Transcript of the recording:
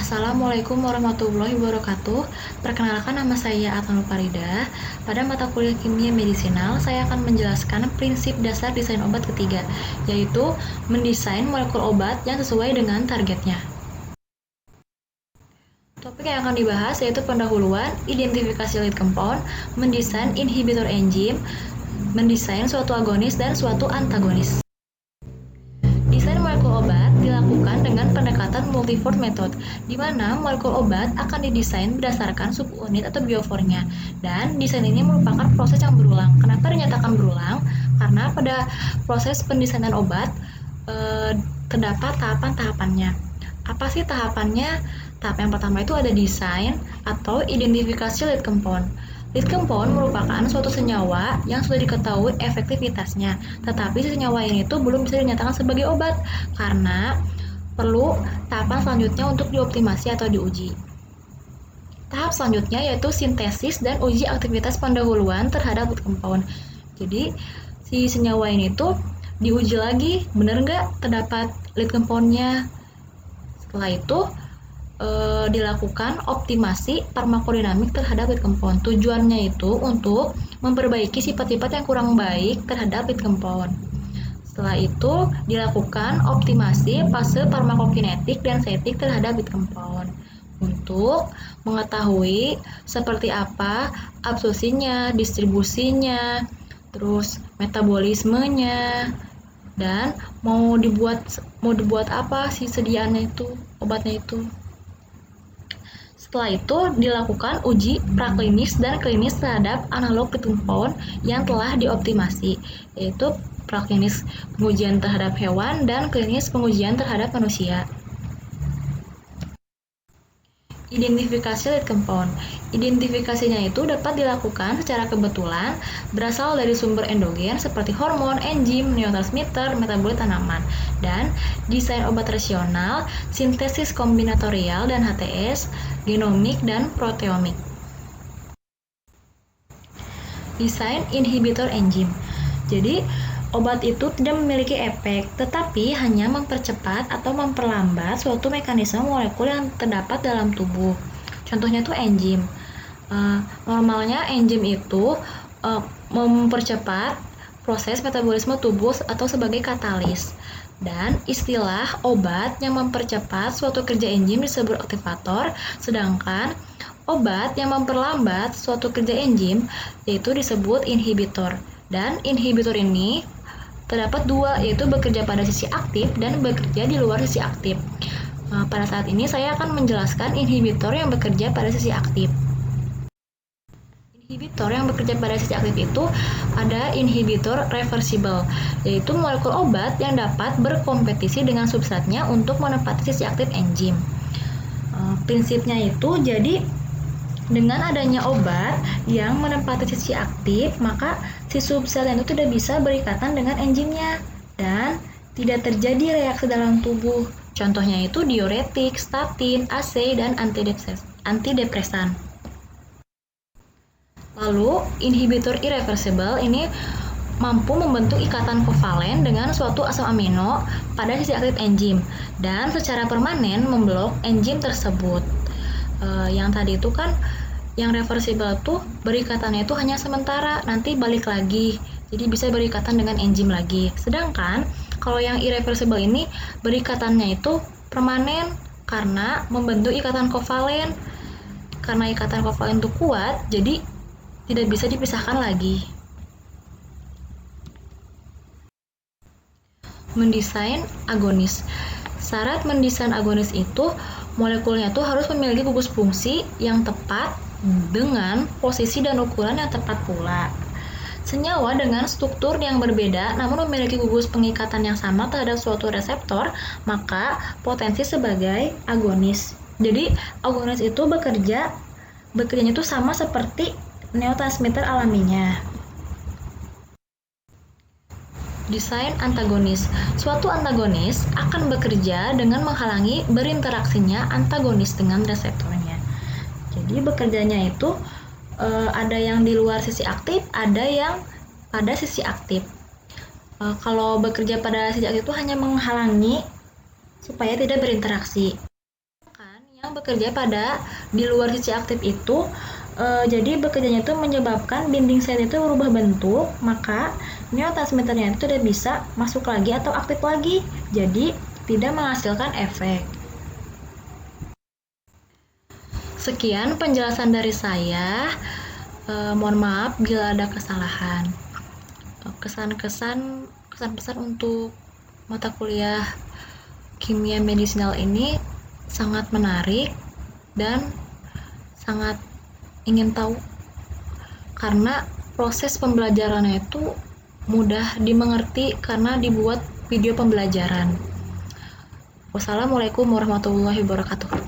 Assalamualaikum warahmatullahi wabarakatuh. Perkenalkan, nama saya Atma Farida. Pada mata kuliah Kimia Medisinal, saya akan menjelaskan prinsip dasar desain obat ketiga, yaitu mendesain molekul obat yang sesuai dengan targetnya. Topik yang akan dibahas yaitu pendahuluan, identifikasi lead compound, mendesain inhibitor enzim, mendesain suatu agonis dan suatu antagonis. Desain molekul obat dilakukan dengan pendekatan multivore method, di mana molekul obat akan didesain berdasarkan subunit atau biofornya. Dan desain ini merupakan proses yang berulang. Kenapa dinyatakan berulang? Karena pada proses pendesainan obat terdapat tahapan-tahapannya. Apa sih tahapannya? Tahap yang pertama itu ada desain atau identifikasi lead compound. Lead compound merupakan suatu senyawa yang sudah diketahui efektivitasnya, tetapi senyawa ini tuh belum bisa dinyatakan sebagai obat karena perlu tahapan selanjutnya untuk dioptimasi atau diuji. Tahap selanjutnya yaitu sintesis dan uji aktivitas pendahuluan terhadap lead compound. Jadi si senyawa ini tuh diuji lagi, benar nggak terdapat lead compound-nya. Setelah itu dilakukan optimasi farmakodinamik terhadap lead compound. Tujuannya itu untuk memperbaiki sifat-sifat yang kurang baik terhadap lead compound. Setelah itu dilakukan optimasi fase farmakokinetik dan setik terhadap lead compound untuk mengetahui seperti apa absorpsinya, distribusinya, terus metabolismenya, dan mau dibuat apa sih sediaannya itu, obatnya itu. Setelah itu dilakukan uji praklinis dan klinis terhadap analog lead compound yang telah dioptimasi, yaitu praklinis pengujian terhadap hewan dan klinis pengujian terhadap manusia. Identifikasi lead compound. Identifikasinya itu dapat dilakukan secara kebetulan berasal dari sumber endogen seperti hormon, enzim, neurotransmitter, metabolit tanaman, dan desain obat rasional, sintesis kombinatorial dan HTS, genomik dan proteomik. Desain inhibitor enzim. Jadi, obat itu tidak memiliki efek, tetapi hanya mempercepat atau memperlambat suatu mekanisme molekul yang terdapat dalam tubuh. Contohnya itu enzim. Normalnya enzim itu mempercepat proses metabolisme tubuh atau sebagai katalis. Dan istilah obat yang mempercepat suatu kerja enzim disebut aktivator, sedangkan obat yang memperlambat suatu kerja enzim yaitu disebut inhibitor. Dan inhibitor ini terdapat dua, yaitu bekerja pada sisi aktif dan bekerja di luar sisi aktif. Pada saat ini saya akan menjelaskan inhibitor yang bekerja pada sisi aktif. Inhibitor yang bekerja pada sisi aktif itu ada inhibitor reversible, yaitu molekul obat yang dapat berkompetisi dengan substratnya untuk menempati sisi aktif enzim. Prinsipnya itu jadi dengan adanya obat yang menempati sisi aktif, maka si substrat itu tidak bisa berikatan dengan enzimnya dan tidak terjadi reaksi dalam tubuh. Contohnya itu diuretik, statin, AC, dan antidepresan. Lalu, inhibitor irreversible ini mampu membentuk ikatan kovalen dengan suatu asam amino pada sisi aktif enzim dan secara permanen memblok enzim tersebut. Yang tadi itu kan yang reversible tuh berikatannya itu hanya sementara, nanti balik lagi, jadi bisa berikatan dengan enzim lagi. Sedangkan kalau yang irreversible ini berikatannya itu permanen karena membentuk ikatan kovalen. Karena ikatan kovalen itu kuat, jadi tidak bisa dipisahkan lagi. Mendesain agonis. Syarat mendesain agonis itu molekulnya tuh harus memiliki gugus fungsi yang tepat dengan posisi dan ukuran yang tepat pula. Senyawa dengan struktur yang berbeda namun memiliki gugus pengikatan yang sama terhadap suatu reseptor, maka potensi sebagai agonis. Jadi agonis itu bekerjanya itu sama seperti neurotransmitter alaminya. Desain antagonis. Suatu antagonis akan bekerja dengan menghalangi berinteraksinya antagonis dengan reseptornya. Jadi bekerjanya itu ada yang di luar sisi aktif, ada yang pada sisi aktif. Kalau bekerja pada sisi aktif itu hanya menghalangi supaya tidak berinteraksi. Yang bekerja pada di luar sisi aktif itu. Jadi bekerjanya itu menyebabkan dinding sel itu berubah bentuk, maka neurotransmitternya itu tidak bisa masuk lagi atau aktif lagi, jadi tidak menghasilkan efek. Sekian penjelasan dari saya. Mohon maaf bila ada kesalahan. Kesan-pesan untuk mata kuliah kimia medisinal ini sangat menarik dan sangat ingin tahu karena proses pembelajarannya itu mudah dimengerti karena dibuat video pembelajaran. Wassalamualaikum warahmatullahi wabarakatuh.